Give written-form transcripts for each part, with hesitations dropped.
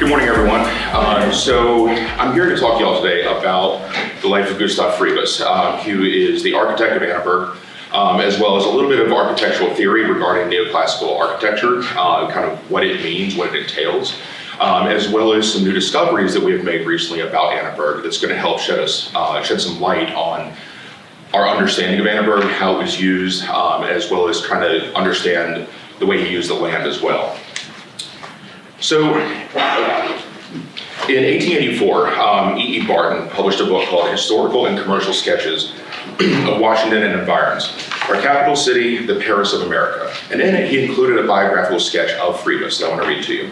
Good morning, everyone. So I'm here to talk to y'all today about the life of Gustav Friebus, who is the architect of Annaburg, as well as a little bit of architectural theory regarding neoclassical architecture, kind of what it means, what it entails, as well as some new discoveries that we have made recently about Annaburg that's going to help shed some light on our understanding of Annaburg, how it was used, as well as trying to understand the way he used the land as well. So, in 1884, E.E. Barton published a book called Historical and Commercial Sketches of Washington and Environs, our capital city, the Paris of America. And in it, he included a biographical sketch of Friebus that I want to read to you.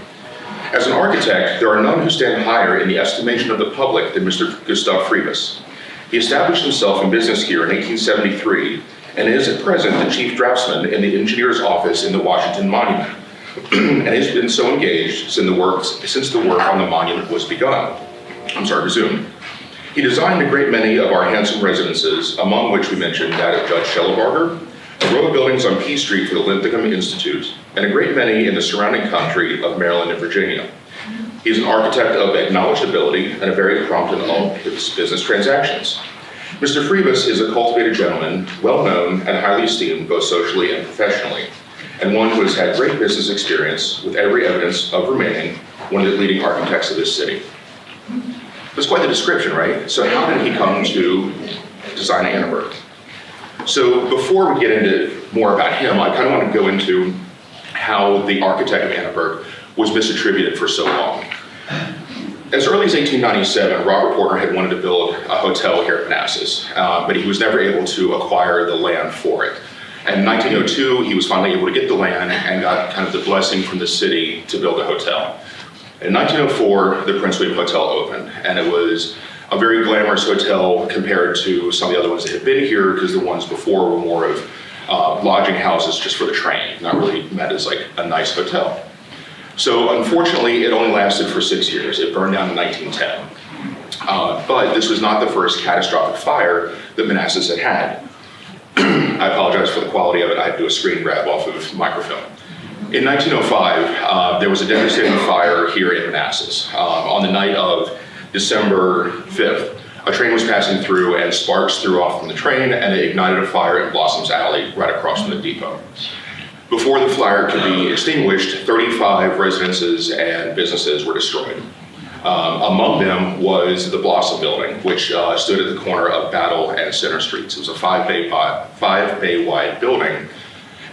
As an architect, there are none who stand higher in the estimation of the public than Mr. Gustav Friebus. He established himself in business here in 1873 and is at present the chief draftsman in the engineer's office in the Washington Monument, and has been so engaged since the work on the monument was resumed. He designed a great many of our handsome residences, among which we mentioned that of Judge Schellebarger, a row of buildings on P Street for the Linthicum Institute, and a great many in the surrounding country of Maryland and Virginia. He is an architect of acknowledged ability and a very prompt in all his business transactions. Mr. Friebus is a cultivated gentleman, well known and highly esteemed both socially and professionally, and one who has had great business experience with every evidence of remaining one of the leading architects of this city. That's quite the description, right? So how did he come to design Annaburg? So before we get into more about him, I kind of want to go into how the architect of Annaburg was misattributed for so long. As early as 1897, Robert Portner had wanted to build a hotel here at Manassas, but he was never able to acquire the land for it. And in 1902, he was finally able to get the land and got kind of the blessing from the city to build a hotel. In 1904, the Prince William Hotel opened, and it was a very glamorous hotel compared to some of the other ones that had been here, because the ones before were more of lodging houses just for the train, not really meant as like a nice hotel. So unfortunately, it only lasted for 6 years. It burned down in 1910. But this was not the first catastrophic fire that Manassas had had. I apologize for the quality of it. I had to do a screen grab off of microfilm. In 1905, there was a devastating fire here in Manassas. On the night of December 5th, a train was passing through and sparks threw off from the train, and it ignited a fire in Blossom's Alley right across from the depot. Before the fire could be extinguished, 35 residences and businesses were destroyed. Among them was the Blossom building, which stood at the corner of Battle and Center Streets. It was a five-bay wide building.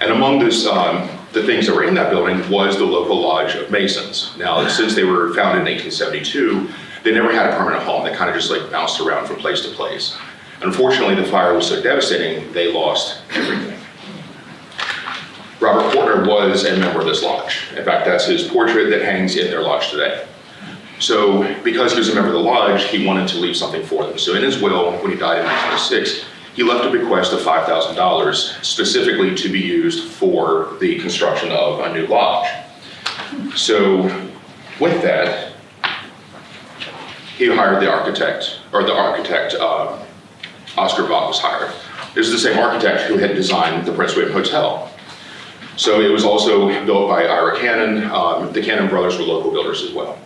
And among this, the things that were in that building was the local lodge of Masons. Now, since they were founded in 1872, they never had a permanent home. They kind of just like bounced around from place to place. Unfortunately, the fire was so devastating, they lost everything. Robert Portner was a member of this lodge. In fact, that's his portrait that hangs in their lodge today. So because he was a member of the lodge, he wanted to leave something for them. So in his will, when he died in 1906, he left a bequest of $5,000 specifically to be used for the construction of a new lodge. So with that, he hired the architect Oscar Bach was hired. This is the same architect who had designed the Prince William Hotel. So it was also built by Ira Cannon. The Cannon brothers were local builders as well.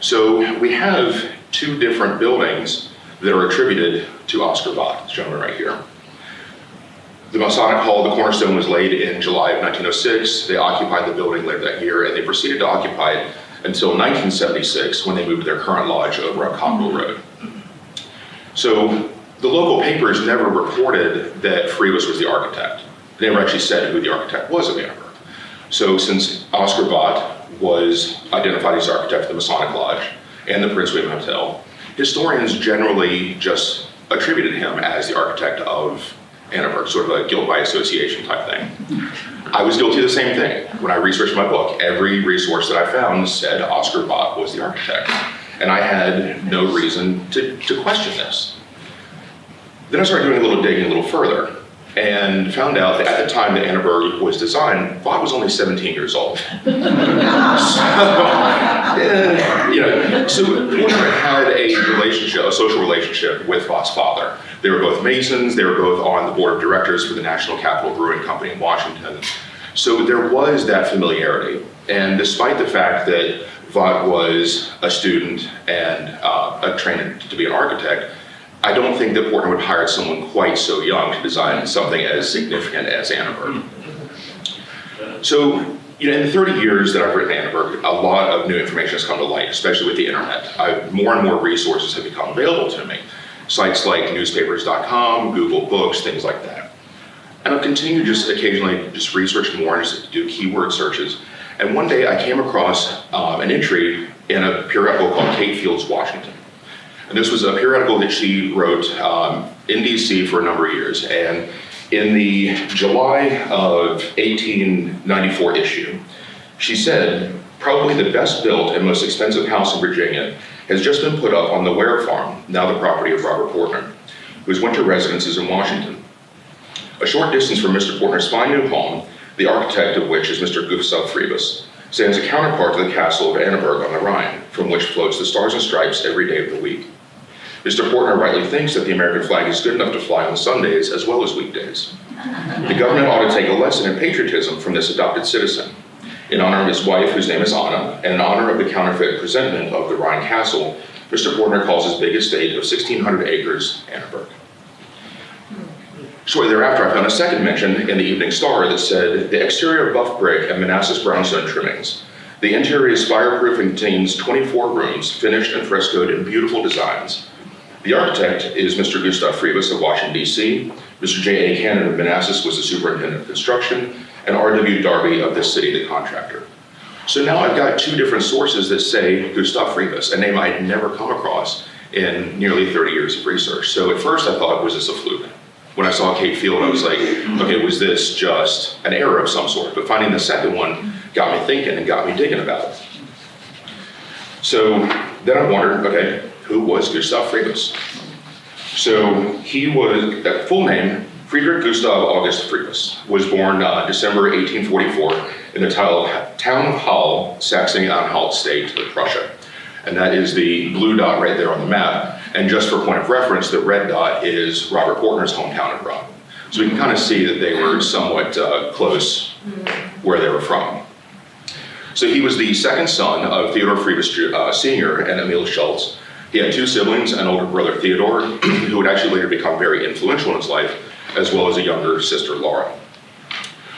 So we have two different buildings that are attributed to Oscar Bach, this gentleman right here. The Masonic Hall, the cornerstone was laid in July of 1906. They occupied the building later that year, and they proceeded to occupy it until 1976, when they moved to their current lodge over on Cockrell Road. So the local papers never reported that Friebus was the architect. They never actually said who the architect was of Annaburg. So since Oscar Bach was identified as architect of the Masonic Lodge and the Prince William Hotel, historians generally just attributed him as the architect of Annaburg, sort of a guilt by association type thing. I was guilty of the same thing. When I researched my book, every resource that I found said Oscar Bach was the architect, and I had no reason to question this. Then I started doing a little digging a little further, and found out that at the time that Annaburg was designed, Bach was only 17 years old. So Portner had a relationship, a social relationship with Bach's father. They were both Masons, they were both on the board of directors for the National Capital Brewing Company in Washington. So there was that familiarity. And despite the fact that Vaught was a student and trained to be an architect, I don't think that Portner would hire someone quite so young to design something as significant as Annaburg. So, in the 30 years that I've written Annaburg, a lot of new information has come to light, especially with the internet. More and more resources have become available to me. Sites like newspapers.com, Google Books, things like that. And I've continued just occasionally just research more and just do keyword searches. And one day I came across an entry in a periodical called Kate Field's Washington. And this was a periodical that she wrote in DC for a number of years. And in the July of 1894 issue, she said, probably the best built and most expensive house in Virginia has just been put up on the Ware Farm, now the property of Robert Portner, whose winter residence is in Washington. A short distance from Mr. Portner's fine new home, the architect of which is Mr. Gustav Friebus, stands a counterpart to the castle of Annaburg on the Rhine, from which floats the Stars and Stripes every day of the week. Mr. Portner rightly thinks that the American flag is good enough to fly on Sundays as well as weekdays. The government ought to take a lesson in patriotism from this adopted citizen. In honor of his wife, whose name is Anna, and in honor of the counterfeit presentment of the Rhine Castle, Mr. Portner calls his big estate of 1,600 acres Annaburg. Shortly thereafter, I found a second mention in the Evening Star that said, the exterior of buff brick and Manassas brownstone trimmings. The interior is fireproof and contains 24 rooms, finished and frescoed in beautiful designs. The architect is Mr. Gustav Friebus of Washington, D.C., Mr. J.A. Cannon of Manassas was the superintendent of construction, and R.W. Darby of this city, the contractor. So now I've got two different sources that say Gustav Friebus, a name I had never come across in nearly 30 years of research. So at first I thought, was this a fluke? When I saw Kate Field, I was like, okay, was this just an error of some sort? But finding the second one got me thinking and got me digging about it. So then I wondered, okay, who was Gustav Friebus? So he was, that full name, Friedrich Gustav August Friebus, was born December 1844 in the town of Hall, Saxony-Anhalt state of Prussia. And that is the blue dot right there on the map. And just for point of reference, the red dot is Robert Portner's hometown in Rome. So we can kind of see that they were somewhat close where they were from. So he was the second son of Theodore Friebus Sr. and Emil Schultz. He had two siblings, an older brother Theodore, who would actually later become very influential in his life, as well as a younger sister Laura.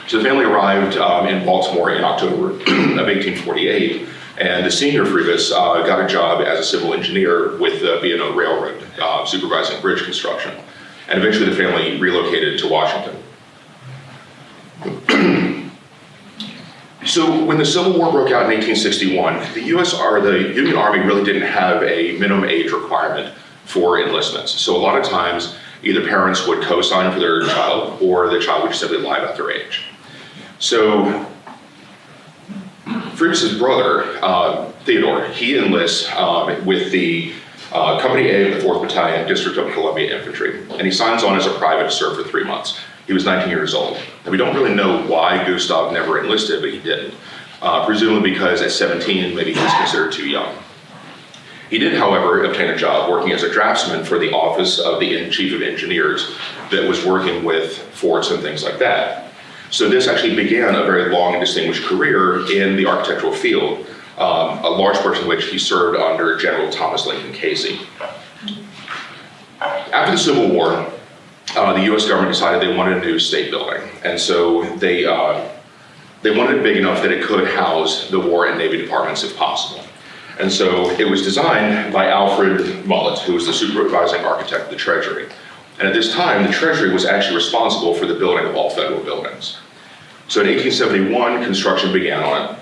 So the family arrived in Baltimore in October of 1848, and the senior Friebus got a job as a civil engineer with the B&O Railroad, supervising bridge construction. And eventually the family relocated to Washington. So when the Civil War broke out in 1861, the Union Army really didn't have a minimum age requirement for enlistments. So a lot of times, either parents would co-sign for their child, or the child would simply lie about their age. So Friebus's brother, Theodore, he enlists with the Company A of the 4th Battalion, District of Columbia Infantry, and he signs on as a private to serve for 3 months. He was 19 years old. And we don't really know why Gustav never enlisted, but he didn't. Presumably because at 17, maybe he was considered too young. He did, however, obtain a job working as a draftsman for the office of the Chief of Engineers that was working with forts and things like that. So this actually began a very long and distinguished career in the architectural field, a large portion of which he served under General Thomas Lincoln Casey. After the Civil War, the U.S. government decided they wanted a new state building, and so they wanted it big enough that it could house the War and Navy departments if possible. And so it was designed by Alfred Mullett, who was the supervising architect of the Treasury. And at this time, the Treasury was actually responsible for the building of all federal buildings. So in 1871, construction began on it,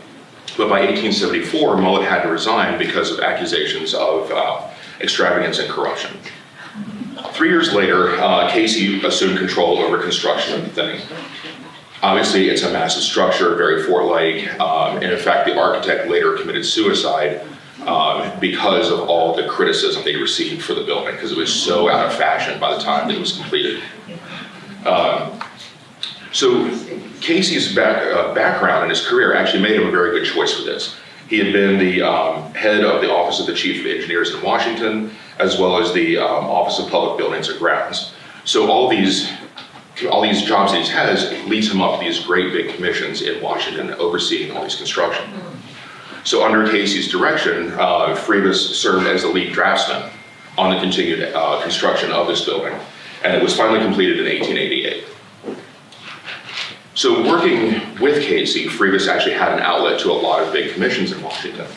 but by 1874, Mullett had to resign because of accusations of extravagance and corruption. 3 years later, Casey assumed control over construction of the thing. Obviously, it's a massive structure, very fort-like, and in fact, the architect later committed suicide because of all the criticism they received for the building, because it was so out of fashion by the time that it was completed. So Casey's background and his career actually made him a very good choice for this. He had been the head of the Office of the Chief of Engineers in Washington, as well as the Office of Public Buildings and Grounds. So all these jobs that he has leads him up to these great big commissions in Washington overseeing all these construction. So under Casey's direction, Friebus served as the lead draftsman on the continued construction of this building, and it was finally completed in 1888. So working with Casey, Friebus actually had an outlet to a lot of big commissions in Washington.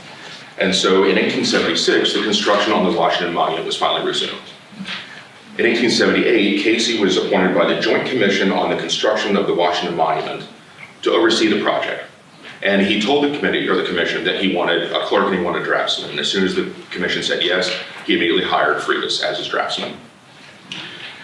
And so in 1876, the construction on the Washington Monument was finally resumed. In 1878, Casey was appointed by the Joint Commission on the Construction of the Washington Monument to oversee the project. And he told the committee, or the commission, that he wanted a clerk and he wanted a draftsman. And as soon as the commission said yes, he immediately hired Friebus as his draftsman.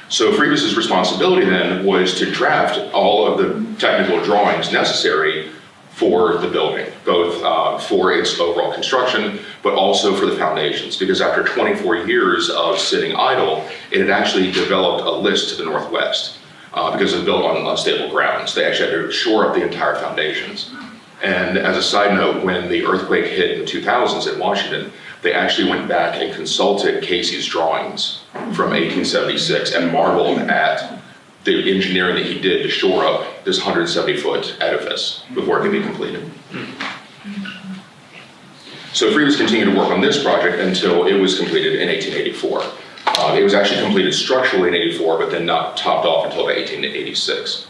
So Friebus's responsibility then was to draft all of the technical drawings necessary for the building, both for its overall construction, but also for the foundations, because after 24 years of sitting idle, it had actually developed a list to the northwest because it was built on unstable grounds. They actually had to shore up the entire foundations. And as a side note, when the earthquake hit in the 2000s in Washington, they actually went back and consulted Casey's drawings from 1876 and marveled at the engineering that he did to shore up this 170-foot edifice before it could be completed. So Friebus continued to work on this project until it was completed in 1884. It was actually completed structurally in 84, but then not topped off until 1886.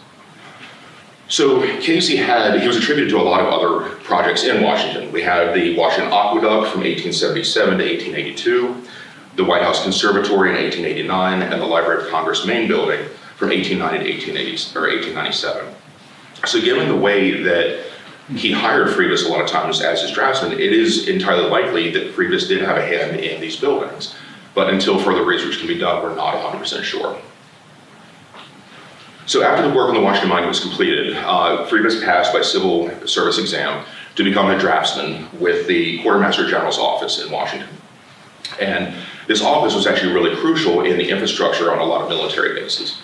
So Casey he was attributed to a lot of other projects in Washington. We had the Washington Aqueduct from 1877 to 1882, the White House Conservatory in 1889, and the Library of Congress main building from 1890 to 1897. So given the way that he hired Friebus a lot of times as his draftsman, it is entirely likely that Friebus did have a hand in these buildings. But until further research can be done, we're not 100% sure. So after the work on the Washington Monument was completed, Friebus passed by civil service exam to become a draftsman with the Quartermaster General's office in Washington. And this office was actually really crucial in the infrastructure on a lot of military bases.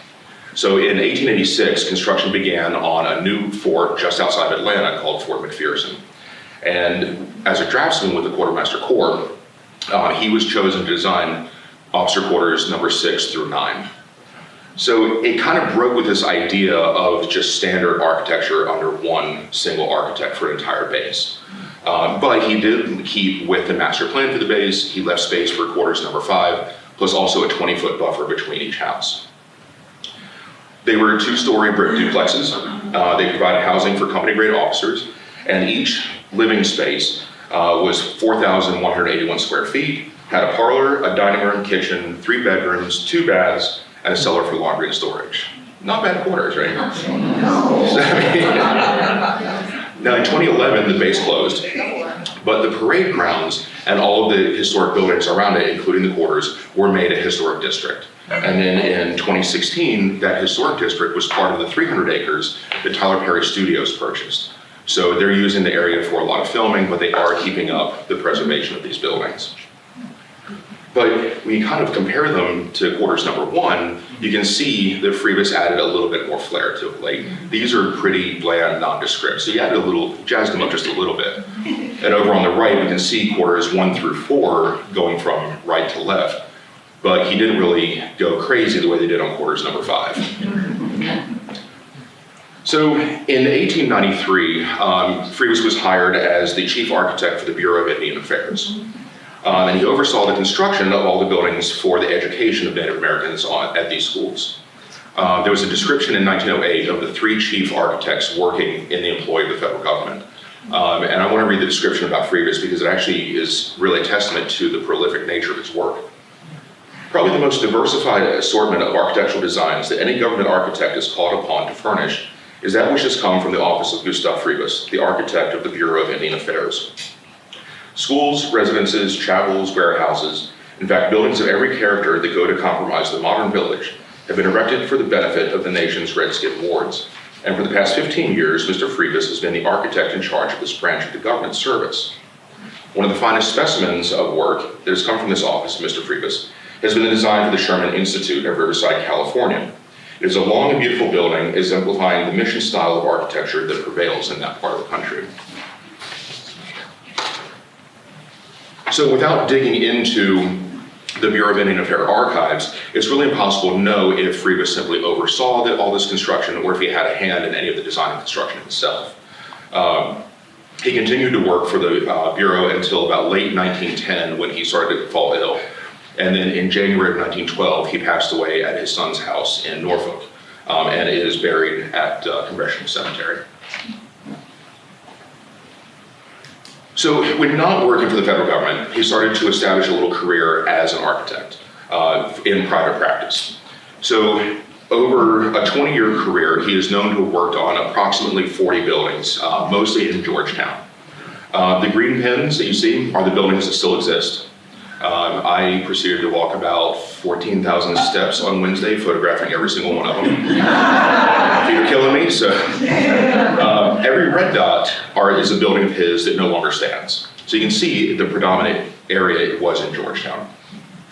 So in 1886, construction began on a new fort just outside Atlanta called Fort McPherson. And as a draftsman with the Quartermaster Corps, he was chosen to design officer quarters number 6 through 9. So it kind of broke with this idea of just standard architecture under one single architect for an entire base. But he did keep with the master plan for the base. He left space for quarters number 5, plus also a 20-foot buffer between each house. They were 2-story brick duplexes. They provided housing for company-grade officers, and each living space was 4,181 square feet, had a parlor, a dining room, kitchen, 3 bedrooms, 2 baths, and a cellar for laundry and storage. Not bad quarters, right? Now in 2011, the base closed, but the parade grounds and all of the historic buildings around it, including the quarters, were made a historic district. And then in 2016, that historic district was part of the 300 acres that Tyler Perry Studios purchased. So they're using the area for a lot of filming, but they are keeping up the preservation of these buildings. But when you kind of compare them to quarters number 1, you can see that Friebus added a little bit more flair to it. Like, these are pretty bland, nondescript. So he added jazzed them up just a little bit. And over on the right, we can see quarters 1 through 4 going from right to left. But he didn't really go crazy the way they did on quarters number 5. So in 1893, Friebus was hired as the chief architect for the Bureau of Indian Affairs. And he oversaw the construction of all the buildings for the education of Native Americans at these schools. There was a description in 1908 of the 3 chief architects working in the employ of the federal government. And I want to read the description about Friebus because it actually is really a testament to the prolific nature of his work. Probably the most diversified assortment of architectural designs that any government architect is called upon to furnish is that which has come from the office of Gustav Friebus, the architect of the Bureau of Indian Affairs. Schools, residences, chapels, warehouses, in fact, buildings of every character that go to compromise the modern village have been erected for the benefit of the nation's red-skinned wards. And for the past 15 years, Mr. Friebus has been the architect in charge of this branch of the government service. One of the finest specimens of work that has come from this office, Mr. Friebus, has been the design for the Sherman Institute of Riverside, California. It is a long and beautiful building exemplifying the mission style of architecture that prevails in that part of the country. So without digging into the Bureau of Indian Affairs archives, it's really impossible to know if Friebus simply oversaw all this construction or if he had a hand in any of the design and construction itself. He continued to work for the Bureau until about late 1910 when he started to fall ill. And then in January of 1912, he passed away at his son's house in Norfolk and is buried at Congressional Cemetery. So when not working for the federal government, he started to establish a little career as an architect in private practice. So over a 20-year career, he is known to have worked on approximately 40 buildings, mostly in Georgetown. The green pins that you see are the buildings that still exist. I proceeded to walk about 14,000 steps on Wednesday, photographing every single one of them. Feet are killing me, so. Every red dot is a building of his that no longer stands. So you can see the predominant area it was in Georgetown.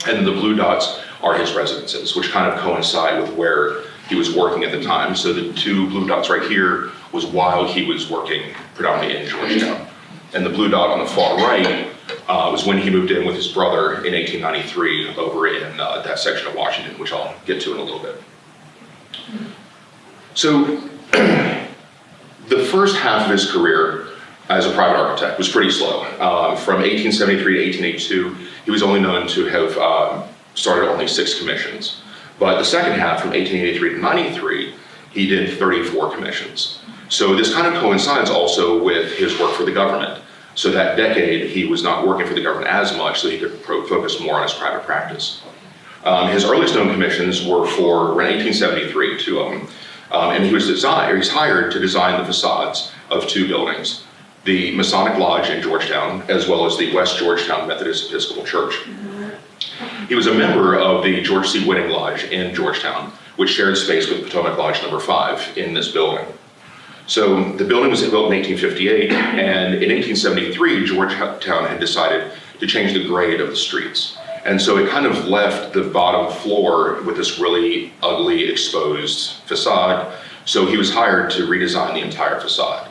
And the blue dots are his residences, which kind of coincide with where he was working at the time. So the two blue dots right here was while he was working predominantly in Georgetown. And the blue dot on the far right was when he moved in with his brother in 1893 over in that section of Washington, which I'll get to in a little bit. So the first half of his career as a private architect was pretty slow. From 1873 to 1882, he was only known to have started only 6 commissions. But the second half, from 1883 to 93, he did 34 commissions. So this kind of coincides also with his work for the government. So that decade, he was not working for the government as much, so he could focus more on his private practice. His earliest known commissions were for, around 1873, 2 of them. And he's hired to design the facades of 2 buildings, the Masonic Lodge in Georgetown, as well as the West Georgetown Methodist Episcopal Church. He was a member of the George C. Whitting Lodge in Georgetown, which shared space with Potomac Lodge number 5 in this building. So the building was built in 1858, and in 1873, Georgetown had decided to change the grade of the streets. And so it kind of left the bottom floor with this really ugly, exposed facade. So he was hired to redesign the entire facade.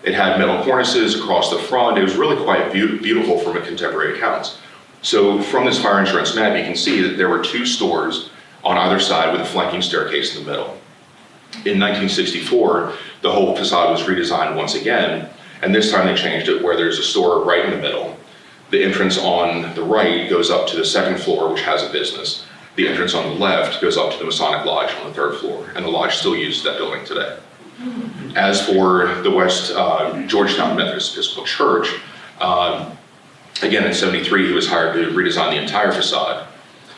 It had metal cornices across the front. It was really quite beautiful from a contemporary accounts. So from this fire insurance map, you can see that there were 2 stores on either side with a flanking staircase in the middle. In 1964, the whole facade was redesigned once again, and this time they changed it where there's a store right in the middle. The entrance on the right goes up to the 2nd floor, which has a business. The entrance on the left goes up to the Masonic Lodge on the 3rd floor, and the lodge still uses that building today. As for the West Georgetown Methodist Episcopal Church, again in 73, he was hired to redesign the entire facade.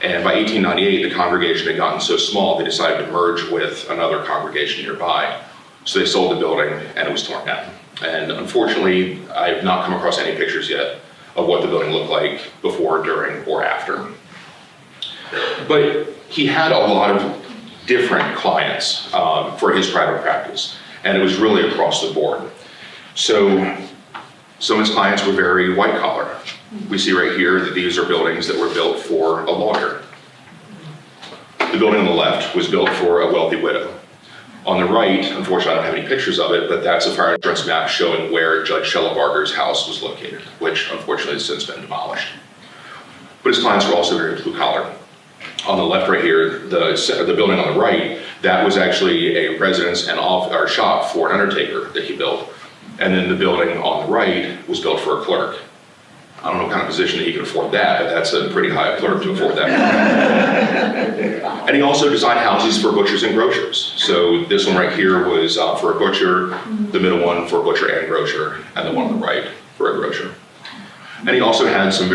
And by 1898, the congregation had gotten so small, they decided to merge with another congregation nearby. So they sold the building, and it was torn down. And unfortunately, I have not come across any pictures yet of what the building looked like before, during, or after. But he had a lot of different clients for his private practice, and it was really across the board. So some of his clients were very white collar. We see right here that these are buildings that were built for a lawyer. The building on the left was built for a wealthy widow. On the right, unfortunately I don't have any pictures of it, but that's a fire insurance map showing where Judge Schellebarger's house was located, which unfortunately has since been demolished. But his clients were also very blue collar. On the left right here, the building on the right, that was actually a residence and or shop for an undertaker that he built. And then the building on the right was built for a clerk. I don't know what kind of position that he could afford that, but that's a pretty high clerk to afford that. And he also designed houses for butchers and grocers. So this one right here was for a butcher, the middle one for a butcher and grocer, and the one on the right for a grocer. And he also had some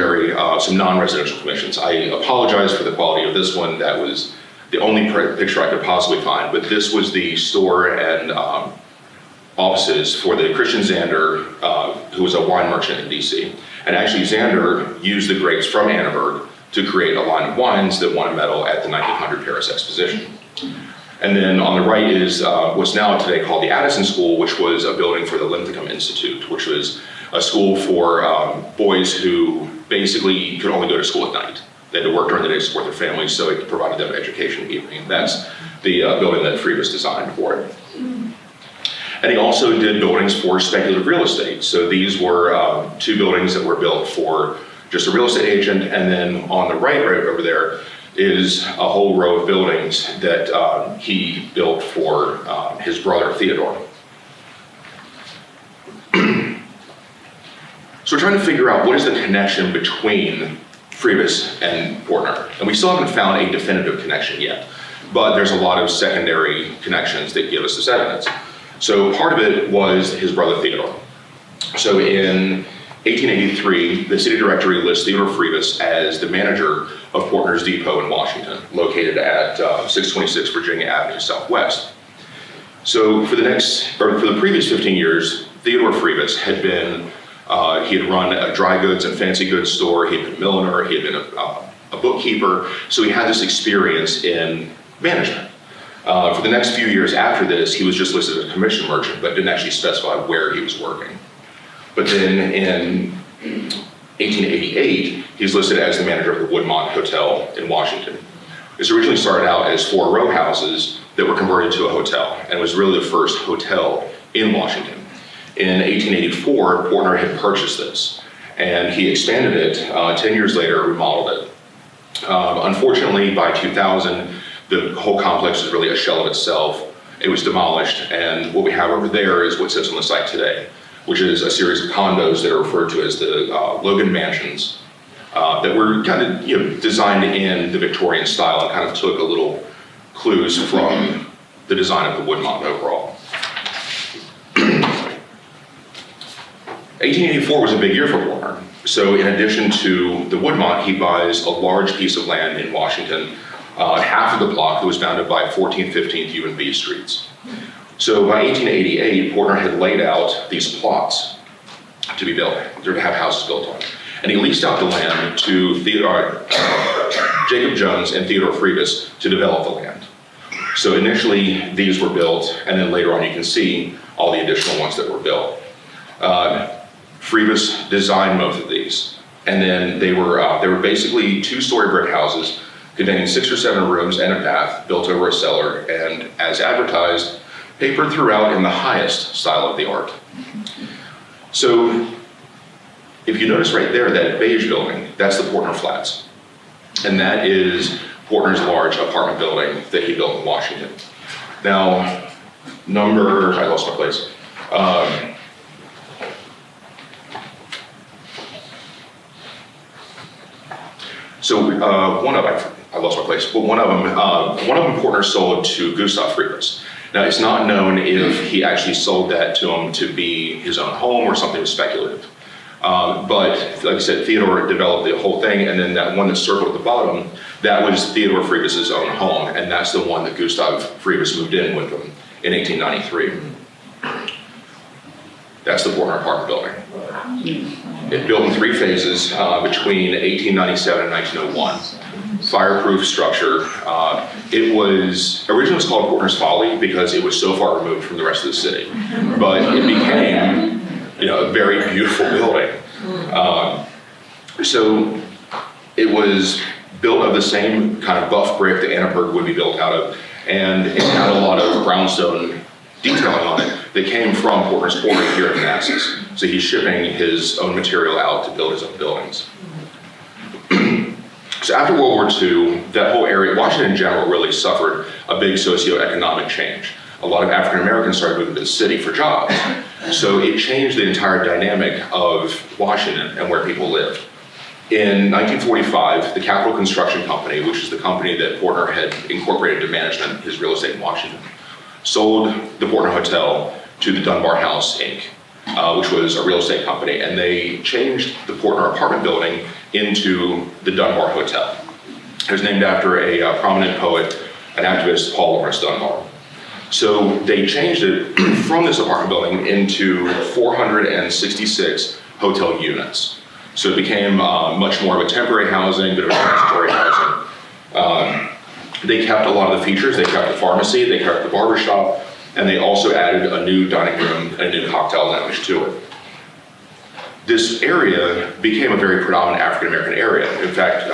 some non-residential commissions. I apologize for the quality of this one. That was the only picture I could possibly find, but this was the store and offices for the Christian Zander, who was a wine merchant in DC. And actually Zander used the grapes from Annaburg to create a line of wines that won a medal at the 1900 Paris Exposition. And then on the right is what's now today called the Addison School, which was a building for the Linthicum Institute, which was a school for boys who basically could only go to school at night. They had to work during the day to support their families, so it provided them education in the evening. That's the building that Friebus designed for it. And he also did buildings for speculative real estate. So these were 2 buildings that were built for just a real estate agent. And then on the right over there is a whole row of buildings that he built for his brother, Theodore. So we're trying to figure out what is the connection between Friebus and Portner. And we still haven't found a definitive connection yet, but there's a lot of secondary connections that give us this evidence. So part of it was his brother Theodore. So in 1883, the city directory lists Theodore Friebus as the manager of Portner's Depot in Washington, located at 626 Virginia Avenue Southwest. So for the previous 15 years, Theodore Friebus had been, he had run a dry goods and fancy goods store, he had been a milliner, he had been a bookkeeper, so he had this experience in management. For the next few years after this, he was just listed as a commission merchant, but didn't actually specify where he was working. But then in 1888, he's listed as the manager of the Woodmont Hotel in Washington. This originally started out as 4 row houses that were converted to a hotel, and was really the first hotel in Washington. In 1884, Portner had purchased this, and he expanded it. 10 years later, remodeled it. Unfortunately, by 2000, the whole complex was really a shell of itself. It was demolished, and what we have over there is what sits on the site today, which is a series of condos that are referred to as the Logan Mansions, that were kind of designed in the Victorian style and kind of took a little clues from the design of the Woodmont overall. 1884 was a big year for Portner. So in addition to the Woodmont, he buys a large piece of land in Washington, half of the block that was bounded by 14th, 15th, U and B streets. So by 1888, Portner had laid out these plots to be built, to have houses built on. And he leased out the land to Jacob Jones and Theodore Friebus to develop the land. So initially, these were built, and then later on you can see all the additional ones that were built. Friebus designed most of these, and then they were basically 2-story brick houses containing 6 or 7 rooms and a bath built over a cellar, and as advertised, papered throughout in the highest style of the art. So if you notice right there, that beige building, that's the Portner Flats. And that is Portner's large apartment building that he built in Washington. Now, I lost my place. I lost my place, but one of them Portner sold to Gustav Friebus. Now, it's not known if he actually sold that to him to be his own home or something speculative. But like I said, Theodore developed the whole thing, and then that one that's circled at the bottom, that was Theodore Friebus's own home, and that's the one that Gustav Friebus moved in with him in 1893. That's the Portner apartment building. It built in 3 phases between 1897 and 1901. Fireproof structure. It was originally called Portner's Folly because it was so far removed from the rest of the city, but it became, a very beautiful building. So it was built of the same kind of buff brick that Annaburg would be built out of, and it had a lot of brownstone detailing on it that came from Portner's quarry here in Manassas. So he's shipping his own material out to build his own buildings. So after World War II, that whole area, Washington in general, really suffered a big socioeconomic change. A lot of African Americans started moving to the city for jobs. So it changed the entire dynamic of Washington and where people lived. In 1945, the Capital Construction Company, which is the company that Portner had incorporated to management his real estate in Washington, sold the Portner Hotel to the Dunbar House, Inc., which was a real estate company, and they changed the Portner apartment building into the Dunbar Hotel. It was named after a prominent poet and activist, Paul Laurence Dunbar. So they changed it from this apartment building into 466 hotel units. So it became much more of a temporary housing, bit of a transitory housing. They kept a lot of the features. They kept the pharmacy, they kept the barbershop, and they also added a new dining room and a new cocktail lounge to it. This area became a very predominant African-American area. In fact,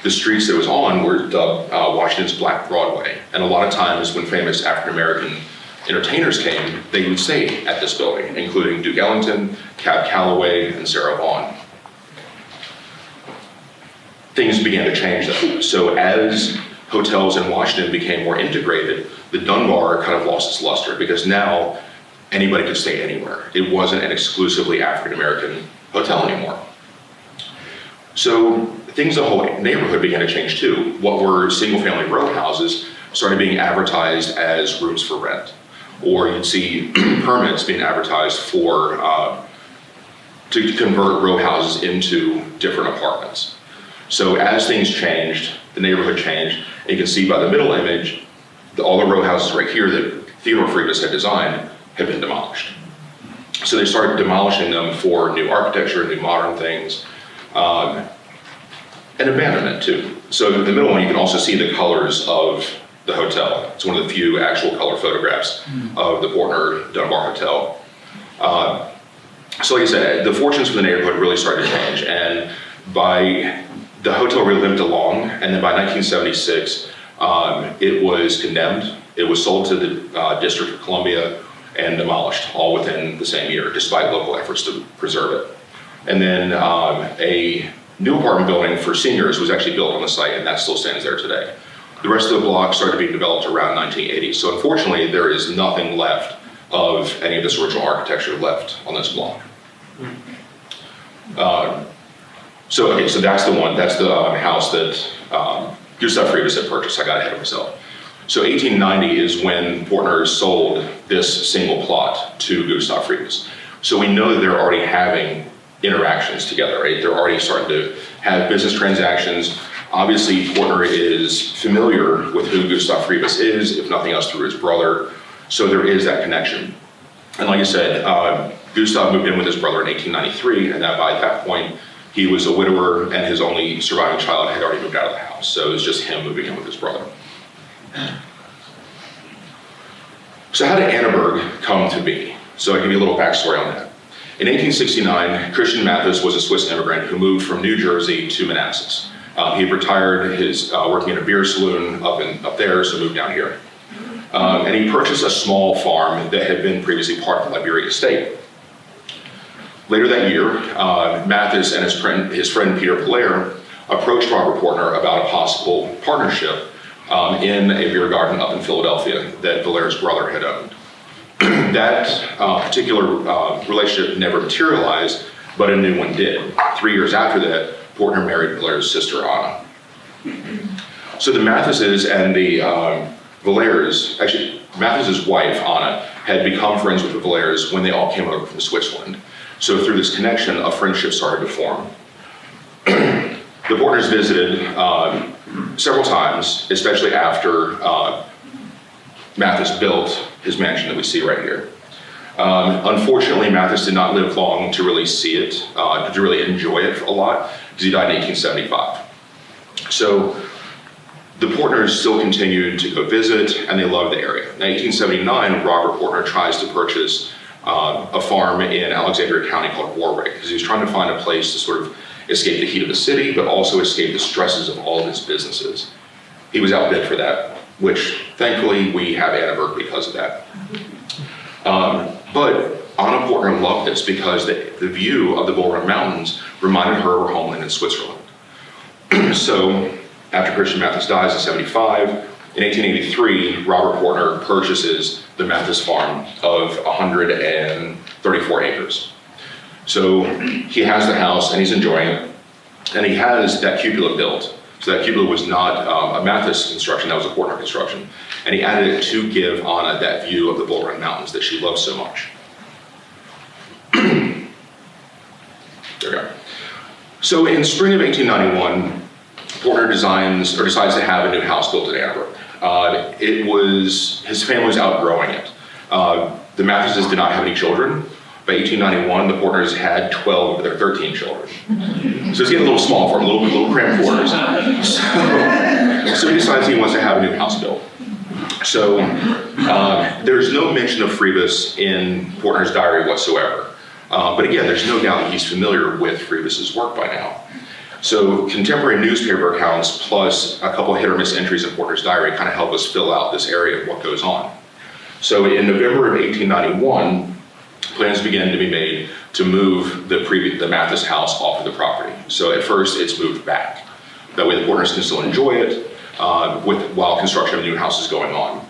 the streets that it was on were dubbed Washington's Black Broadway. And a lot of times when famous African-American entertainers came, they would stay at this building, including Duke Ellington, Cab Calloway, and Sarah Vaughan. Things began to change though. So as hotels in Washington became more integrated, the Dunbar kind of lost its luster because now anybody could stay anywhere. It wasn't an exclusively African-American hotel anymore. So things, the whole neighborhood began to change too. What were single-family row houses started being advertised as rooms for rent. Or you'd see permits being advertised for, to convert row houses into different apartments. So as things changed, the neighborhood changed, and you can see by the middle image, all the row houses right here that Theodore Friebus had designed had been demolished. So they started demolishing them for new architecture, new modern things, and abandonment too. So in the middle one, you can also see the colors of the hotel. It's one of the few actual color photographs of the Portner Dunbar Hotel. So like I said, the fortunes for the neighborhood really started to change, and the hotel really limped along, and then by 1976, it was condemned. It was sold to the District of Columbia and demolished all within the same year, despite local efforts to preserve it. And then a new apartment building for seniors was actually built on the site, and that still stands there today. The rest of the block started being developed around 1980. So unfortunately, there is nothing left of any of this original architecture left on this block. So that's the one. That's the house that Gustav Friebus had purchased. I got ahead of myself. So 1890 is when Portner sold this single plot to Gustav Friebus. So we know that they're already having interactions together, right? They're already starting to have business transactions. Obviously, Portner is familiar with who Gustav Friebus is, if nothing else through his brother. So there is that connection. And like I said, Gustav moved in with his brother in 1893, and by that point, he was a widower, and his only surviving child had already moved out of the house. So it was just him moving in with his brother. So how did Annaburg come to be? So I'll give you a little backstory on that. In 1869, Christian Mathis was a Swiss immigrant who moved from New Jersey to Manassas. He had retired his working in a beer saloon up there, so moved down here. And he purchased a small farm that had been previously part of the Liberia estate. Later that year, Mathis and his friend Peter Blair approached Robert Portner about a possible partnership in a beer garden up in Philadelphia that Blair's brother had owned. That particular relationship never materialized, but a new one did. 3 years after that, Portner married Blair's sister, Anna. So the Mathises and the Valairs, actually, Mathis's wife, Anna, had become friends with the Valairs when they all came over from Switzerland. So through this connection, a friendship started to form. The Portners visited several times, especially after Mathis built his mansion that we see right here. Unfortunately, Mathis did not live long to really see it, to really enjoy it a lot, because he died in 1875. So the Portners still continued to go visit, and they loved the area. In 1879, Robert Portner tries to purchase a farm in Alexandria County called Warwick, because he was trying to find a place to sort of escape the heat of the city, but also escape the stresses of all of his businesses. He was outbid for that, which thankfully we have Annaburg because of that. But Anna Portner loved this because the view of the Bull Run Mountains reminded her of her homeland in Switzerland. So after Christian Mathis dies in 75, in 1883, Robert Portner purchases the Mathis farm of 134 acres. So he has the house and he's enjoying it, and he has that cupola built. So that cupola was not a Mathis construction, that was a Portner construction. And he added it to give Anna that view of the Bull Run Mountains that she loves so much. There we go. So in spring of 1891, Portner decides to have a new house built at Annaburg. His family was outgrowing it. The Mathises did not have any children. By 1891, the Portners had 12 of their 13 children. So it's getting a little small for him, a little cramped quarters. So he decides he wants to have a new house built. So there's no mention of Friebus in Portner's diary whatsoever. But again, there's no doubt he's familiar with Friebus's work by now. So contemporary newspaper accounts plus a couple of hit or miss entries in Portner's diary kind of help us fill out this area of what goes on. So in November of 1891, plans began to be made to move the Mathis house off of the property. So at first it's moved back. That way the Portners can still enjoy it while construction of a new house is going on.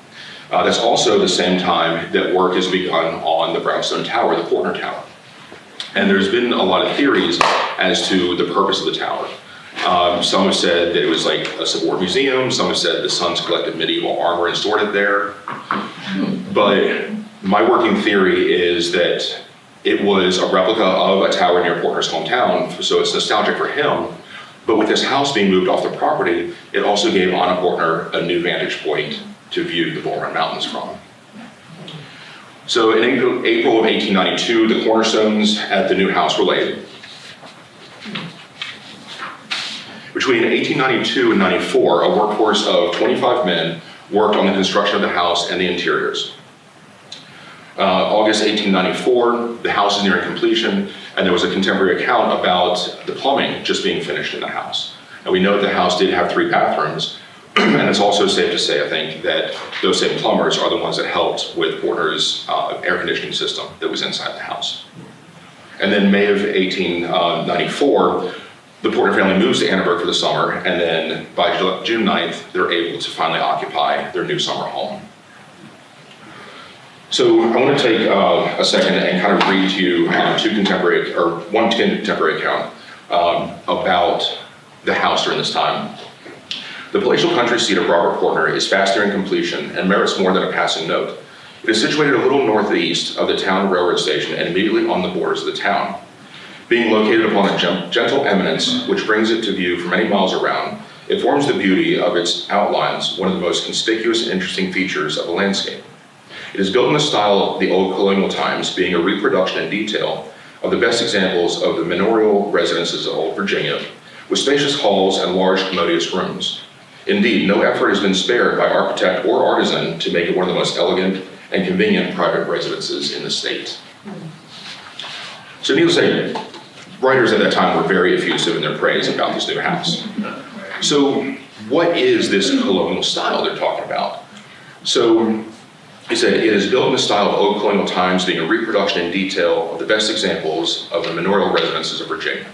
That's also the same time that work is begun on the brownstone tower, the Portner Tower. And there's been a lot of theories as to the purpose of the tower. Some have said that it was like a civil war museum. Some have said the sons collected medieval armor and stored it there. But my working theory is that it was a replica of a tower near Portner's hometown, so it's nostalgic for him. But with this house being moved off the property, it also gave Anna Portner a new vantage point to view the Bull Run Mountains from. So in April of 1892, the cornerstones at the new house were laid. Between 1892 and 94, a workforce of 25 men worked on the construction of the house and the interiors. August 1894, the house is nearing completion, and there was a contemporary account about the plumbing just being finished in the house. And we know that the house did have 3 bathrooms, and it's also safe to say, I think, that those same plumbers are the ones that helped with Portner's air conditioning system that was inside the house. And then May of 1894, the Portner family moves to Annaburg for the summer, and then by June 9th, they're able to finally occupy their new summer home. So I want to take a second and kind of read to you one contemporary account about the house during this time. The palatial country seat of Robert Portner is fast nearing completion and merits more than a passing note. It is situated a little northeast of the town railroad station and immediately on the borders of the town. Being located upon a gentle eminence which brings it to view for many miles around, it forms the beauty of its outlines, one of the most conspicuous and interesting features of the landscape. It is built in the style of the old colonial times, being a reproduction in detail of the best examples of the manorial residences of old Virginia, with spacious halls and large commodious rooms. Indeed, no effort has been spared by architect or artisan to make it one of the most elegant and convenient private residences in the state. So needless to say, writers at that time were very effusive in their praise about this new house. So what is this colonial style they're talking about? So he said, it is built in the style of old colonial times, being a reproduction in detail of the best examples of the manorial residences of Virginia.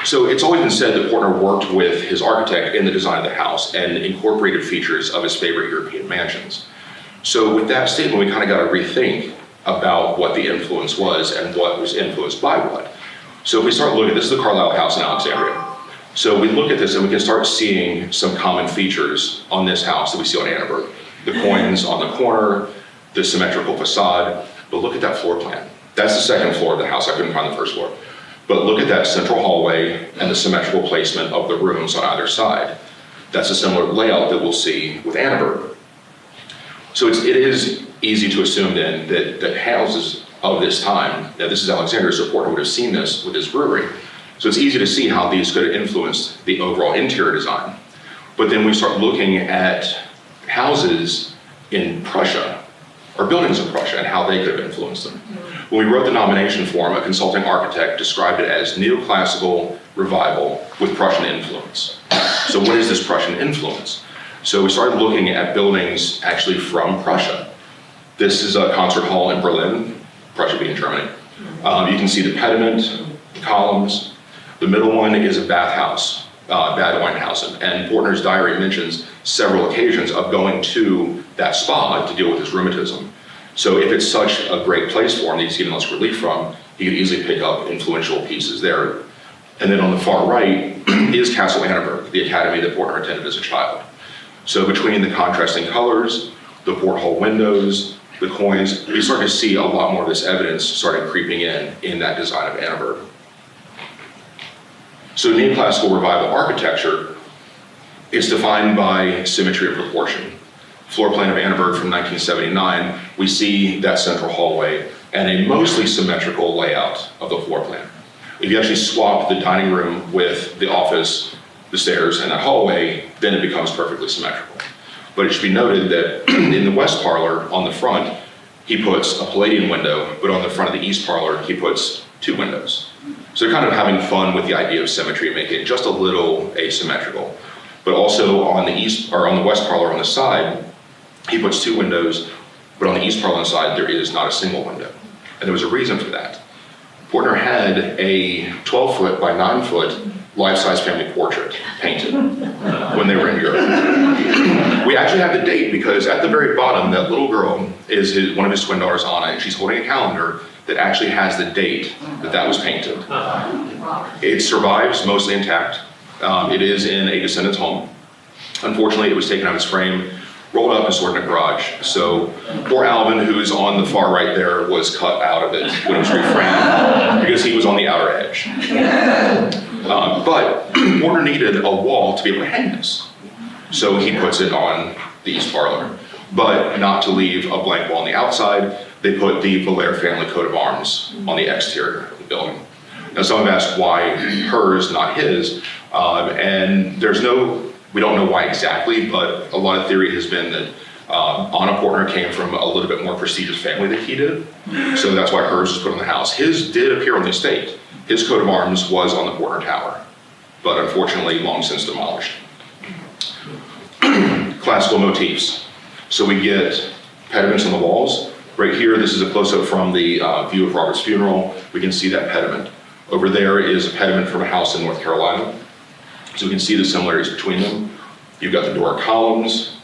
So it's always been said that Portner worked with his architect in the design of the house and incorporated features of his favorite European mansions. So with that statement, we kind of got to rethink about what the influence was and what was influenced by what. So if we start looking, this is the Carlisle House in Alexandria. So we look at this and we can start seeing some common features on this house that we see on Annaburg. The coins on the corner, the symmetrical facade, but look at that floor plan. That's the second floor of the house. I couldn't find the first floor. But look at that central hallway and the symmetrical placement of the rooms on either side. That's a similar layout that we'll see with Annaburg. So it is easy to assume then that houses of this time, now this is Alexandria, so Portner would have seen this with his brewery. So it's easy to see how these could have influenced the overall interior design. But then we start looking at houses in Prussia, or buildings in Prussia, and how they could have influenced them. When we wrote the nomination form, a consulting architect described it as neoclassical revival with Prussian influence. So what is this Prussian influence? So we started looking at buildings actually from Prussia. This is a concert hall in Berlin, Prussia being Germany. You can see the pediment, the columns. The middle one is a bathhouse, Bad Weinhausen, and Portner's diary mentions several occasions of going to that spa to deal with his rheumatism. So if it's such a great place for him that he's getting less relief from, he could easily pick up influential pieces there. And then on the far right is Castle Annaburg, the academy that Portner attended as a child. So between the contrasting colors, the porthole windows, the coins, we start to see a lot more of this evidence starting creeping in that design of Annaburg. So neoclassical revival architecture is defined by symmetry of proportion. Floor plan of Annaburg from 1979, we see that central hallway and a mostly symmetrical layout of the floor plan. If you actually swap the dining room with the office, the stairs, and that hallway, then it becomes perfectly symmetrical. But it should be noted that in the west parlor on the front, he puts a Palladian window, but on the front of the east parlor, he puts 2 windows. So they're kind of having fun with the idea of symmetry, making it just a little asymmetrical. But also on the west parlor on the side, he puts 2 windows, but on the east parlor side, there is not a single window. And there was a reason for that. Portner had a 12-foot by 9-foot life-size family portrait painted when they were in Europe. We actually have the date because at the very bottom, that little girl is one of his twin daughters, Anna, and she's holding a calendar that actually has the date that was painted. It survives mostly intact. It is in a descendant's home. Unfortunately, it was taken out of its frame, rolled up and stored in a garage. So poor Alvin, who's on the far right there, was cut out of it when it was reframed because he was on the outer edge. But Portner needed a wall to be able to hang this. So he puts it on the east parlor. But not to leave a blank wall on the outside, they put the Valaire family coat of arms on the exterior of the building. Now some have asked why hers, not his, and we don't know why exactly, but a lot of theory has been that Anna Portner came from a little bit more prestigious family than he did, so that's why hers was put on the house. His did appear on the estate. His coat of arms was on the Portner Tower, but unfortunately long since demolished. Classical motifs. So we get pediments on the walls. Right here, this is a close-up from the view of Robert's funeral. We can see that pediment. Over there is a pediment from a house in North Carolina. So we can see the similarities between them. You've got the Doric columns,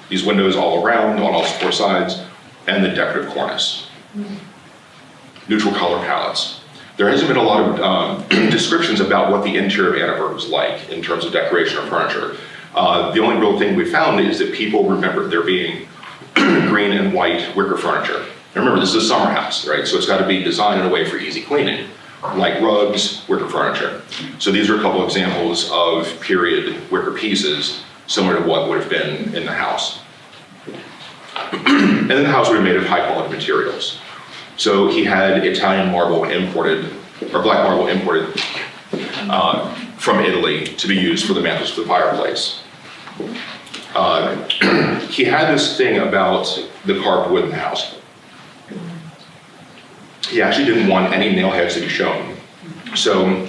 these windows all around on all four sides, and the decorative cornice. Neutral color palettes. There hasn't been a lot of descriptions about what the interior of Annaburg was like in terms of decoration or furniture. The only real thing we found is that people remember there being green and white wicker furniture. And remember, this is a summer house, right? So it's got to be designed in a way for easy cleaning, like rugs, wicker furniture. So these are a couple examples of period wicker pieces, similar to what would have been in the house. And then the house would have been made of high quality materials. So he had Italian marble imported, or black marble imported from Italy to be used for the mantles for the fireplace. He had this thing about the carved wood in the house. He actually didn't want any nail heads to be shown. So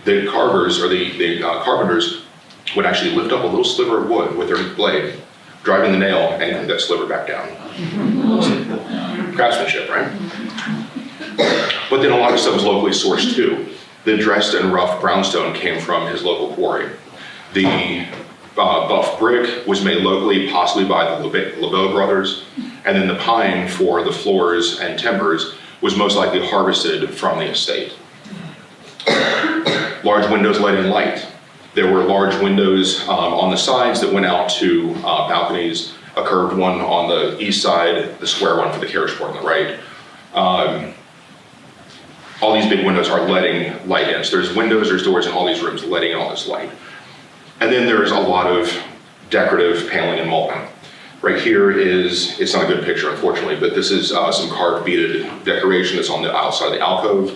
the carvers, or the carpenters, would actually lift up a little sliver of wood with their blade, driving the nail and cut that sliver back down. Craftsmanship, right? But then a lot of stuff was locally sourced too. The dressed and rough brownstone came from his local quarry. The buff brick was made locally, possibly by the LeBeau brothers, and then the pine for the floors and timbers was most likely harvested from the estate. Large windows let in light. There were large windows on the sides that went out to balconies, a curved one on the east side, the square one for the carriage port on the right. All these big windows are letting light in. So there's windows, there's doors in all these rooms letting in all this light. And then there's a lot of decorative paneling and molding. Right here is, it's not a good picture unfortunately, but this is some carved beaded decoration that's on the outside of the alcove.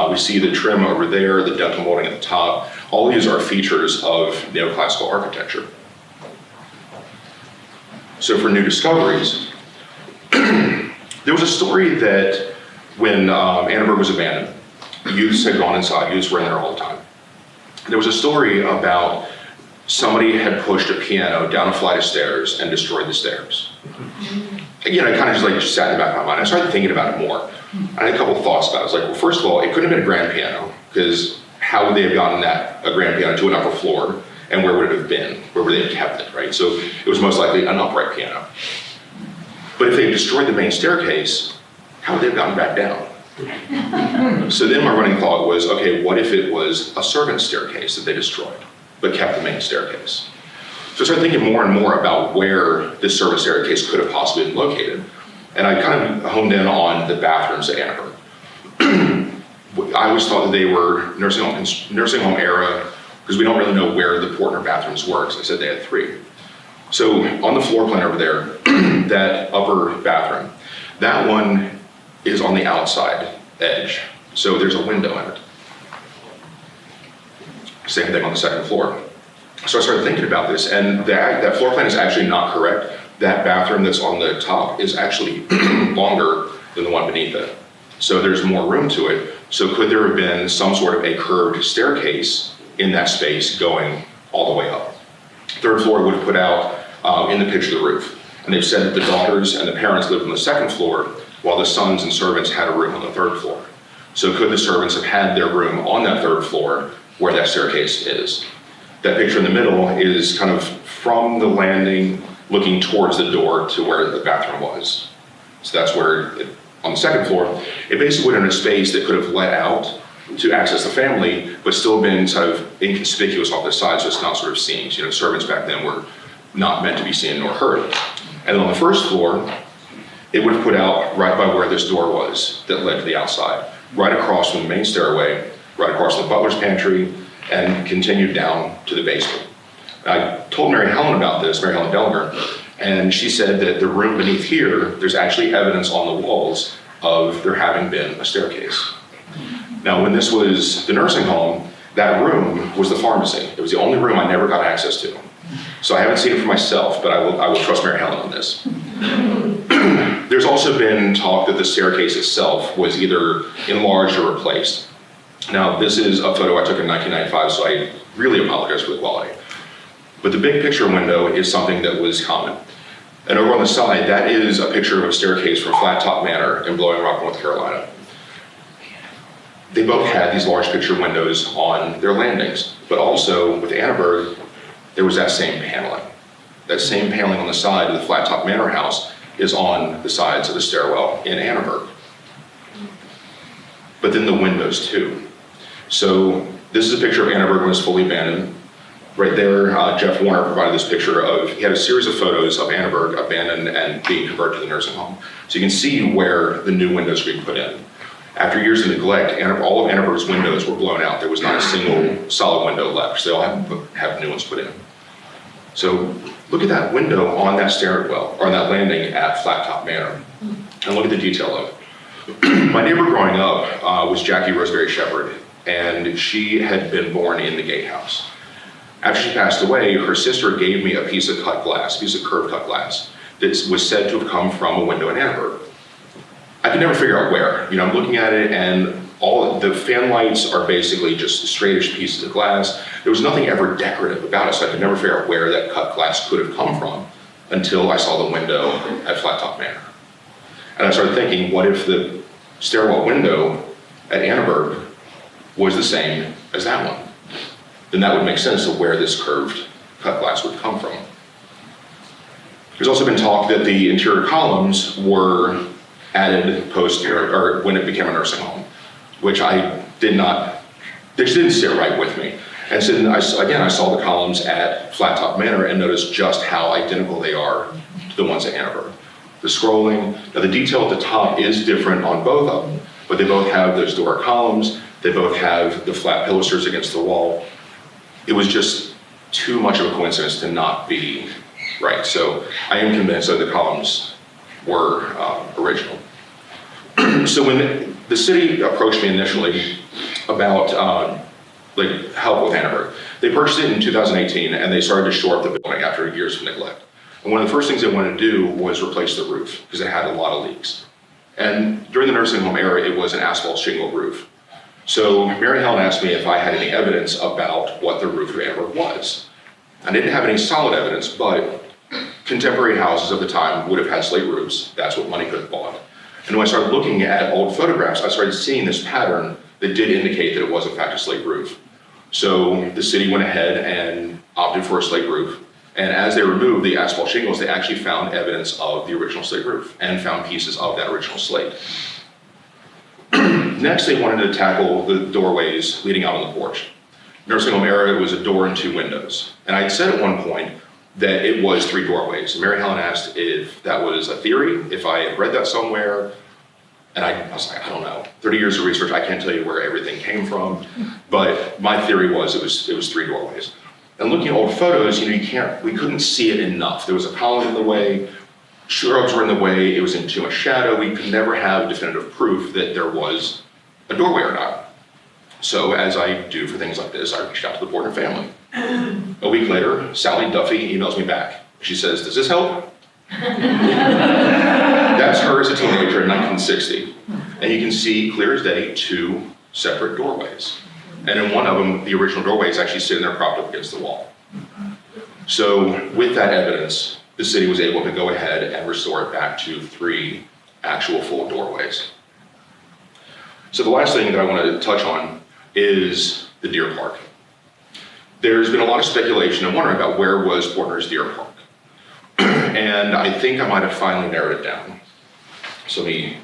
We see the trim over there, the dental molding at the top. All these are features of neoclassical architecture. So for new discoveries, there was a story that when Annaburg was abandoned, youths had gone inside, youths were in there all the time. There was a story about somebody had pushed a piano down a flight of stairs and destroyed the stairs. Again, I kind of just sat in the back of my mind. I started thinking about it more. I had a couple of thoughts about it. I was like, well, first of all, it couldn't have been a grand piano, because how would they have gotten a grand piano to an upper floor, and where would it have been? Where would they have kept it, right? So it was most likely an upright piano. But if they destroyed the main staircase, how would they have gotten back down? So then my running thought was, okay, what if it was a servant's staircase that they destroyed, but kept the main staircase? So I started thinking more and more about where this servant staircase could have possibly been located. And I kind of honed in on the bathrooms at Annaburg. I always thought that they were nursing home era, because we don't really know where the Portner bathrooms were, because I said they had 3. So on the floor plan over there, that upper bathroom, that one is on the outside edge. So there's a window in it. Same thing on the second floor. So I started thinking about this, and that floor plan is actually not correct. That bathroom that's on the top is actually longer than the one beneath it. So there's more room to it. So could there have been some sort of a curved staircase in that space going all the way up? Third floor would have put out in the picture the roof. And they've said that the daughters and the parents lived on the second floor, while the sons and servants had a room on the third floor. So could the servants have had their room on that third floor where that staircase is? That picture in the middle is kind of from the landing looking towards the door to where the bathroom was. So that's where on the second floor, it basically went in a space that could have let out to access the family, but still been sort of inconspicuous off the side, so it's not sort of seen. You know, servants back then were not meant to be seen nor heard. And then on the first floor, it would have put out right by where this door was that led to the outside, right across from the main stairway, right across from the butler's pantry, and continued down to the basement. I told Mary Helen about this, Mary Helen Dellinger, and she said that the room beneath here, there's actually evidence on the walls of there having been a staircase. Now, when this was the nursing home, that room was the pharmacy. It was the only room I never got access to. So I haven't seen it for myself, but I will trust Mary Helen on this. There's also been talk that the staircase itself was either enlarged or replaced. Now, this is a photo I took in 1995, so I really apologize for the quality. But the big picture window is something that was common. And over on the side, that is a picture of a staircase from Flat Top Manor in Blowing Rock, North Carolina. They both had these large picture windows on their landings, but also with Annaburg, there was that same paneling. That same paneling on the side of the Flat Top Manor house is on the sides of the stairwell in Annaburg. But then the windows too. So this is a picture of Annaburg when it's fully abandoned. Right there, Jeff Warner provided this picture of, he had a series of photos of Annaburg abandoned and being converted to the nursing home. So you can see where the new windows were being put in. After years of neglect, all of Annaburg's windows were blown out. There was not a single solid window left, so they all have new ones put in. So look at that window on that stairwell, or on that landing at Flat Top Manor, and look at the detail of it. My neighbor growing up was Jackie Roseberry Shepherd, and she had been born in the gatehouse. After she passed away, her sister gave me a piece of cut glass, a piece of curved cut glass, that was said to have come from a window in Annaburg. I could never figure out where. You know, I'm looking at it and all the fan lights are basically just straightish pieces of glass. There was nothing ever decorative about it, so I could never figure out where that cut glass could have come from until I saw the window at Flat Top Manor. And I started thinking, what if the stairwell window at Annaburg was the same as that one? Then that would make sense of where this curved cut glass would come from. There's also been talk that the interior columns were added or when it became a nursing home, which I did not, they just didn't sit right with me. And so I saw the columns at Flat Top Manor and noticed just how identical they are to the ones at Annaburg. The scrolling, now the detail at the top is different on both of them, but they both have those Doric columns, they both have the flat pilasters against the wall. It was just too much of a coincidence to not be right. So I am convinced that the columns were original. So when the city approached me initially about help with Annaburg, they purchased it in 2018 and they started to shore up the building after years of neglect. And one of the first things they wanted to do was replace the roof because it had a lot of leaks. And during the nursing home era, it was an asphalt shingle roof. So Mary Helen asked me if I had any evidence about what the roof of Annaburg was. I didn't have any solid evidence, but contemporary houses of the time would have had slate roofs. That's what money could have bought. And when I started looking at old photographs, I started seeing this pattern that did indicate that it was in fact a slate roof. So the city went ahead and opted for a slate roof. And as they removed the asphalt shingles, they actually found evidence of the original slate roof and found pieces of that original slate. Next, they wanted to tackle the doorways leading out on the porch. Nursing home era, it was a door and two windows. And I said at one point that it was three doorways. And Mary Helen asked if that was a theory, if I had read that somewhere. And I was like, I don't know. 30 years of research, I can't tell you where everything came from. But my theory was it was three doorways. And looking at old photos, we couldn't see it enough. There was a column in the way, shrubs were in the way, it was in too much shadow. We could never have definitive proof that there was a doorway or not. So as I do for things like this, I reached out to the Portner family. A week later, Sally Duffy emails me back. She says, does this help? That's her as a teenager in 1960. And you can see clear as day, two separate doorways. And in one of them, the original doorway is actually sitting there propped up against the wall. So with that evidence, the city was able to go ahead and restore it back to three actual full doorways. So the last thing that I want to touch on is the deer park. There's been a lot of speculation and wondering about where was Portner's deer park. And I think I might have finally narrowed it down. So let me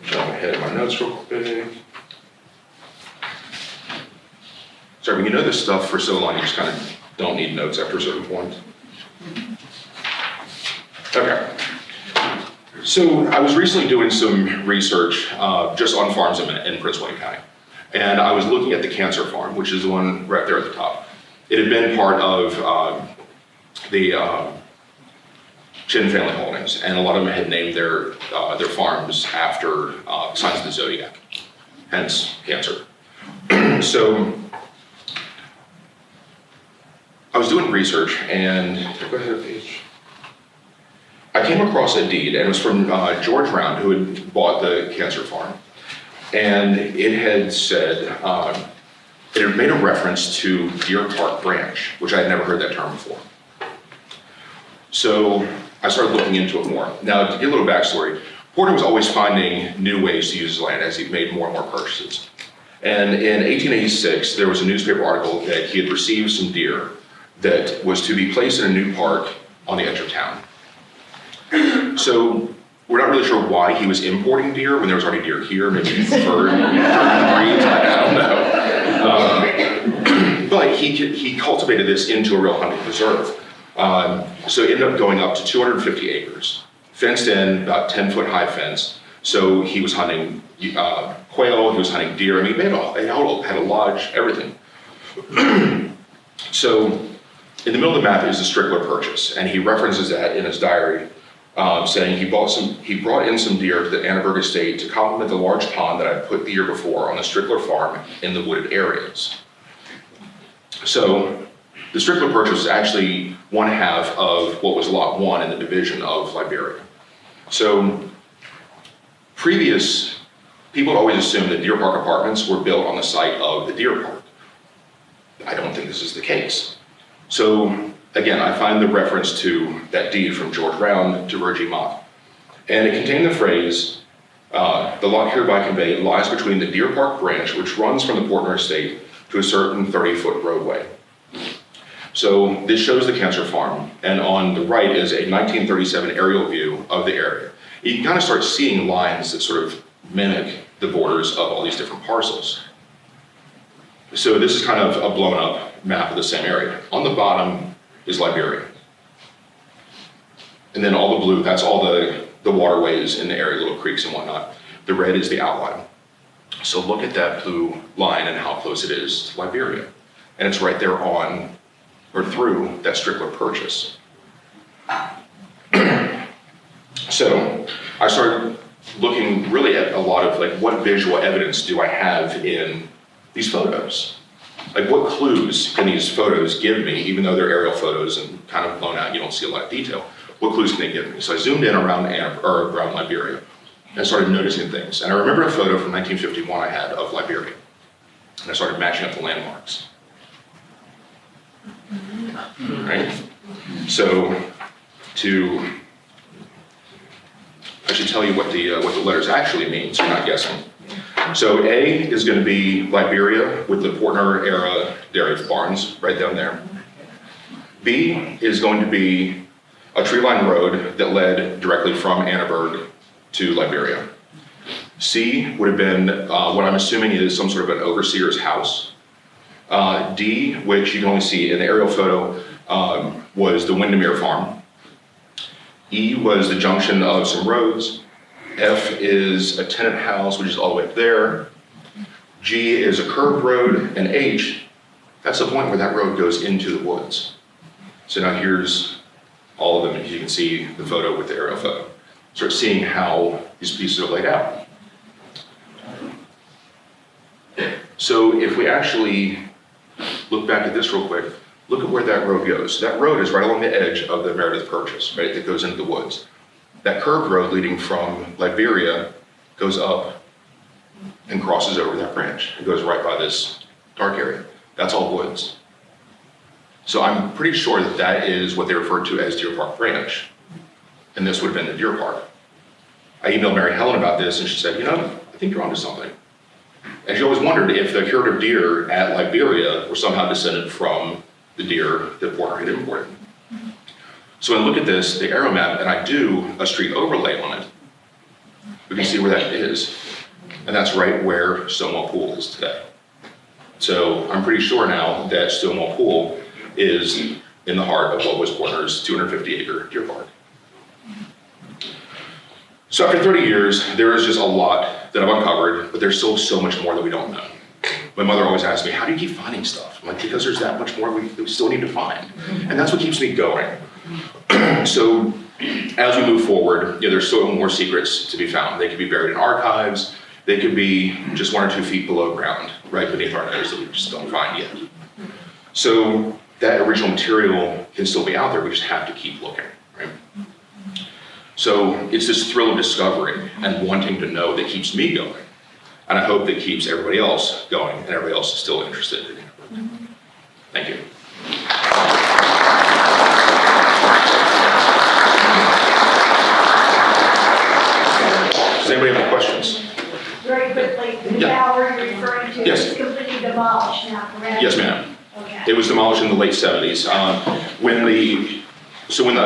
Jump ahead of my notes real quick. Sorry, when you know this stuff for so long, you just kind of don't need notes after a certain point. Okay. So I was recently doing some research just on farms in Prince William County. And I was looking at the Cancer Farm, which is the one right there at the top. It had been part of the Chin family holdings, and a lot of them had named their farms after signs of the zodiac, hence Cancer. So I was doing research, and go ahead, page. I came across a deed, and it was from George Round, who had bought the Cancer Farm. And it had said, it had made a reference to Deer Park Branch, which I had never heard that term before. So I started looking into it more. Now, to give a little backstory, Portner was always finding new ways to use his land as he made more and more purchases. And in 1886, there was a newspaper article that he had received some deer that was to be placed in a new park on the edge of town. So we're not really sure why he was importing deer when there was already deer here. Maybe he preferred breeds, I don't know. But he cultivated this into a real hunting preserve. So it ended up going up to 250 acres, fenced in, about 10-foot high fence. So he was hunting quail, he was hunting deer. I mean, he had a lodge, everything. So in the middle of the map is the Strickler Purchase, and he references that in his diary, saying he brought in some deer to the Annaburg estate to complement the large pond that I put the year before on the Strickler farm in the wooded areas. So the Strickler Purchase is actually one half of what was Lot 1 in the division of Liberia. So previous people had always assumed that Deer Park Apartments were built on the site of the Deer Park. I don't think this is the case. So again, I find the reference to that deed from George Round to Virgie Mott. And it contained the phrase, the lot hereby conveyed lies between the Deer Park Branch, which runs from the Portner estate to a certain 30-foot roadway. So this shows the Cancer Farm, and on the right is a 1937 aerial view of the area. You can kind of start seeing lines that sort of mimic the borders of all these different parcels. So this is kind of a blown up map of the same area. On the bottom is Liberia. And then all the blue, that's all the waterways in the area, little creeks and whatnot. The red is the outline. So look at that blue line and how close it is to Liberia. And it's right there on, or through, that Strickler Purchase. So I started looking really at a lot of like, what visual evidence do I have in these photos? Like what clues can these photos give me, even though they're aerial photos and kind of blown out, you don't see a lot of detail. What clues can they give me? So I zoomed in around Liberia and started noticing things. And I remember a photo from 1951 I had of Liberia. And I started matching up the landmarks. Right? So I should tell you what the letters actually mean, so you're not guessing. So A is going to be Liberia with the Portner era dairy barns right down there. B is going to be a tree-lined road that led directly from Annaburg to Liberia. C would have been what I'm assuming is some sort of an overseer's house. D, which you can only see in the aerial photo, was the Windermere farm. E was the junction of some roads. F is a tenant house, which is all the way up there. G is a curved road, and H, that's the point where that road goes into the woods. So now here's all of them, as you can see the photo with the aerial photo. Start seeing how these pieces are laid out. So if we actually look back at this real quick, look at where that road goes. That road is right along the edge of the Meredith Purchase, right, that goes into the woods. That curved road leading from Liberia goes up and crosses over that branch. It goes right by this dark area. That's all woods. So I'm pretty sure that that is what they referred to as Deer Park Branch. And this would have been the Deer Park. I emailed Mary Helen about this and she said, I think you're onto something. And she always wondered if the curative deer at Liberia were somehow descended from the deer that Portner had imported. So when I look at this, the arrow map, and I do a street overlay on it, we can see where that is. And that's right where Stonewall Pool is today. So I'm pretty sure now that Stonewall Pool is in the heart of what was Portner's 250-acre deer park. So after 30 years, there is just a lot that I've uncovered, but there's still so much more that we don't know. My mother always asks me, how do you keep finding stuff? I'm like, because there's that much more we still need to find. And that's what keeps me going. So as we move forward, there's still more secrets to be found. They could be buried in archives. They could be just 1 or 2 feet below ground, right beneath our nose that we just don't find yet. So that original material can still be out there. We just have to keep looking, right? So it's this thrill of discovery and wanting to know that keeps me going. And I hope that keeps everybody else going and everybody else is still interested in it. Thank you. Does anybody have any questions? Very quickly, the tower you're referring to Yes. is completely demolished now, correct? Yes, ma'am. Okay. It was demolished in the late 70s. When the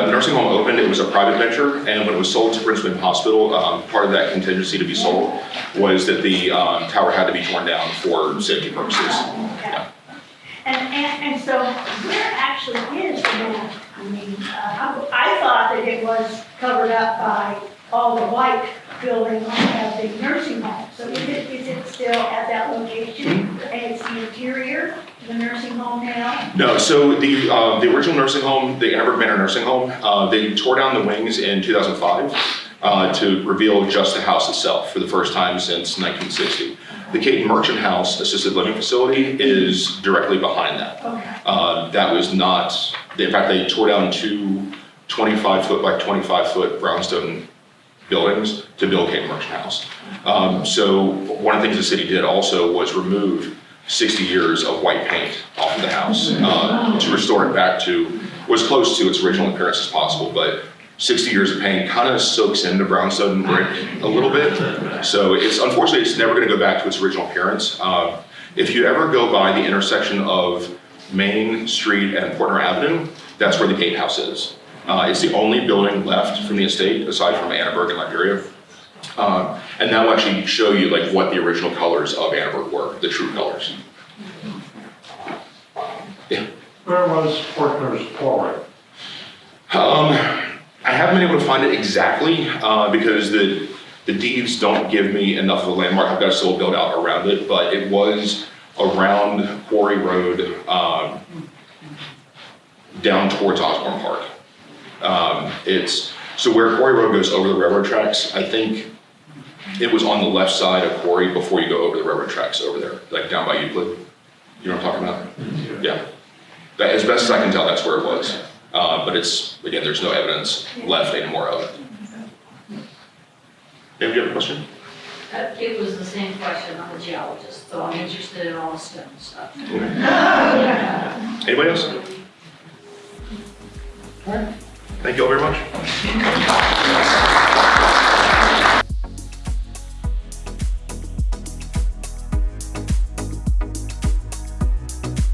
nursing home opened, it was a private venture, and when it was sold to Prince William Hospital, part of that contingency to be sold was that the tower had to be torn down for safety purposes. Okay. And so where actually is the map? I mean, I thought that it was covered up by all the white building of the nursing home. So is it still at that location? And it's the interior of the nursing home now? No, so the original nursing home, the Annaburg Manor nursing home, they tore down the wings in 2005 to reveal just the house itself for the first time since 1960. The Caton Merchant House assisted living facility is directly behind that. Okay. That was not, in fact, they tore down 2 25-foot by 25-foot brownstone buildings to build Caton Merchant House. So one of the things the city did also was remove 60 years of white paint off of the house to restore it back to, as close to its original appearance as possible, but 60 years of paint kind of soaks into brownstone brick a little bit. So unfortunately, it's never gonna go back to its original appearance. If you ever go by the intersection of Main Street and Portner Avenue, that's where the gatehouse is. It's the only building left from the estate aside from Annaburg and Liberia. And that will actually show you like what the original colors of Annaburg were, the true colors. Yeah. Where was Portner's quarry? I haven't been able to find it exactly because the deeds don't give me enough of a landmark. I've got to still build out around it, but it was around Quarry Road down towards Osborne Park. So where Quarry Road goes over the railroad tracks, I think it was on the left side of Quarry before you go over the railroad tracks over there, like down by Euclid. You know what I'm talking about? Yeah. As best as I can tell, that's where it was. But again, there's no evidence left anymore of it. Dave, do you have a question? It was the same question. I'm a geologist, so I'm interested in all the stone stuff. Anybody else? All right. Thank you all very much.